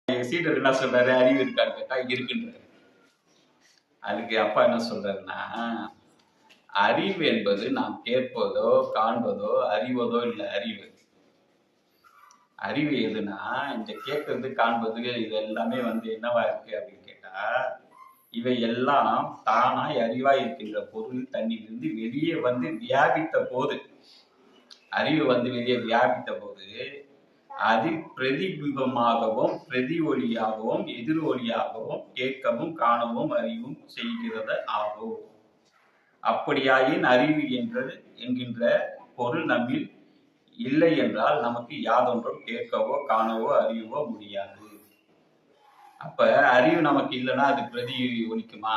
சீடர் என்ன சொல்றாரு, அறிவு இருக்கான்னு கேட்டா இருக்குன்றாரு. அதுக்கு அப்பா என்ன சொல்றாருன்னா, அறிவு என்பது நாம் கேட்பதோ காண்பதோ அறிவதோ இல்லை. அறிவு எதுனா இந்த கேட்கறது காண்பது இது எல்லாமே என்னவா இருக்கு அப்படின்னு கேட்டா, இவை எல்லாம் தானாய் அறிவாய் இருக்கின்ற பொருள் தன்னிலிருந்து வெளியே வியாபித்த போது, அறிவு வெளியே வியாபித்த போது அது பிரதிபிம்பமாகவும் பிரதி ஒளியாகவும் எதிர் ஒளியாகவும் கேட்கவும் காணவும் அறிவும் செய்கிறது ஆகும். அப்படியாயின் அறிவு என்கின்ற பொருள் நம்மில் இல்லை என்றால் நமக்கு யாதொன்றும் கேட்கவோ காணவோ அறியவோ முடியாது. அப்ப அறிவு நமக்கு இல்லைன்னா அது பிரதி ஒலிக்குமா?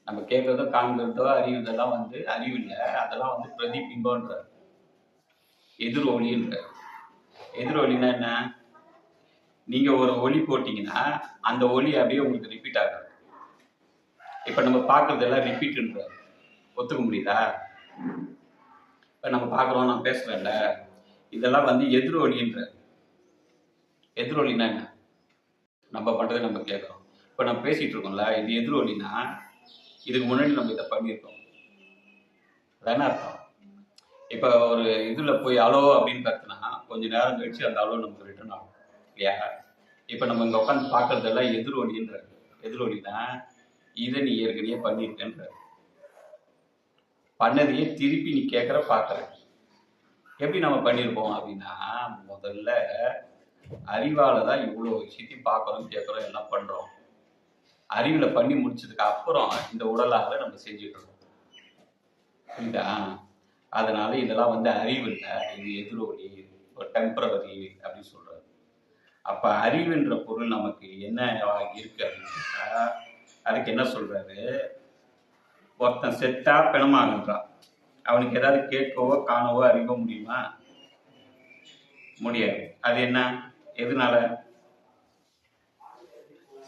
நம்ம கேட்கறதோ காண்கிறதோ அறிவுதெல்லாம் அறிவு இல்லை, அதெல்லாம் பிரதிபிம்பன்ற எதிர் ஒளின்ற. எதிர் ஒளினா என்ன? நீங்க ஒரு ஒளி போட்டீங்கன்னா அந்த ஒளி அப்படியே உங்களுக்கு ரிப்பீட் ஆகாது. இப்ப நம்ம பார்க்கறதெல்லாம் ரிப்பீட்ன்ற. ஒத்துக்க முடியுதா? இப்ப நம்ம பார்க்குறோம், நான் பேசுறேன்ல, இதெல்லாம் எதிர் ஒளின்ற. எதிர் ஒளினா என்ன? நம்ம பண்றதை நம்ம கேட்கறோம். இப்ப நம்ம பேசிட்டு இருக்கோம்ல, இது எதிர் ஒளினா இதுக்கு முன்னாடி நம்ம இதை பண்ணியிருக்கோம். அதான அர்த்தம். இப்ப ஒரு இதுல போய் அலோ அப்படின்னு கத்துனா கொஞ்ச நேரம் கழிச்சு அந்த அலோ நமக்கு ரிட்டர்ன் ஆகும் இல்லையா? இப்ப நம்ம இங்க உட்காந்து பாக்குறதெல்லாம் எதிர் ஒளின்ற. எதிர் ஒளினா இதை நீ ஏற்கனவே பண்ணியிருக்கன்ற. பண்ணதையே திருப்பி நீ கேட்கற பாக்குற. எப்படி நம்ம பண்ணியிருப்போம் அப்படின்னா, முதல்ல அறிவால தான் இவ்வளவு விஷயத்தையும் பார்க்கறோம் கேட்கறோம் எல்லாம் பண்றோம். அறிவுல பண்ணி முடிச்சதுக்கு அப்புறம் இந்த உடலாக நம்ம செஞ்சுட்டு இருக்கோம். புரியுதா? அதனால இதெல்லாம் அறிவு இல்லை, இது எதிரொலி, ஒரு டெம்பரவரி அப்படின்னு சொல்றாரு. அப்ப அறிவுன்ற பொருள் நமக்கு என்ன இருக்கு அப்படின்னு கேட்டா, அதுக்கு என்ன சொல்றாரு, ஒருத்தன் செத்தா பிணமாகன்றான். அவனுக்கு ஏதாவது கேட்கவோ காணவோ அறிவோ முடியுமா? முடியாது. அது என்ன? எதனால?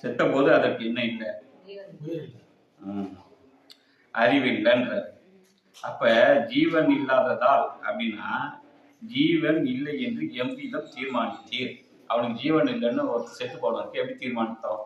செத்த போது அதற்கு என்ன இல்லை? அறிவு இல்லைன்றாரு. அப்ப ஜீவன் இல்லாததால் அப்படின்னா, ஜீவன் இல்லை என்று எவ்விதம் தீர்மானித்தீர்? அவனுக்கு ஜீவன் இல்லைன்னு ஒரு செத்து போனதுக்கு எப்படி தீர்மானித்தோம்?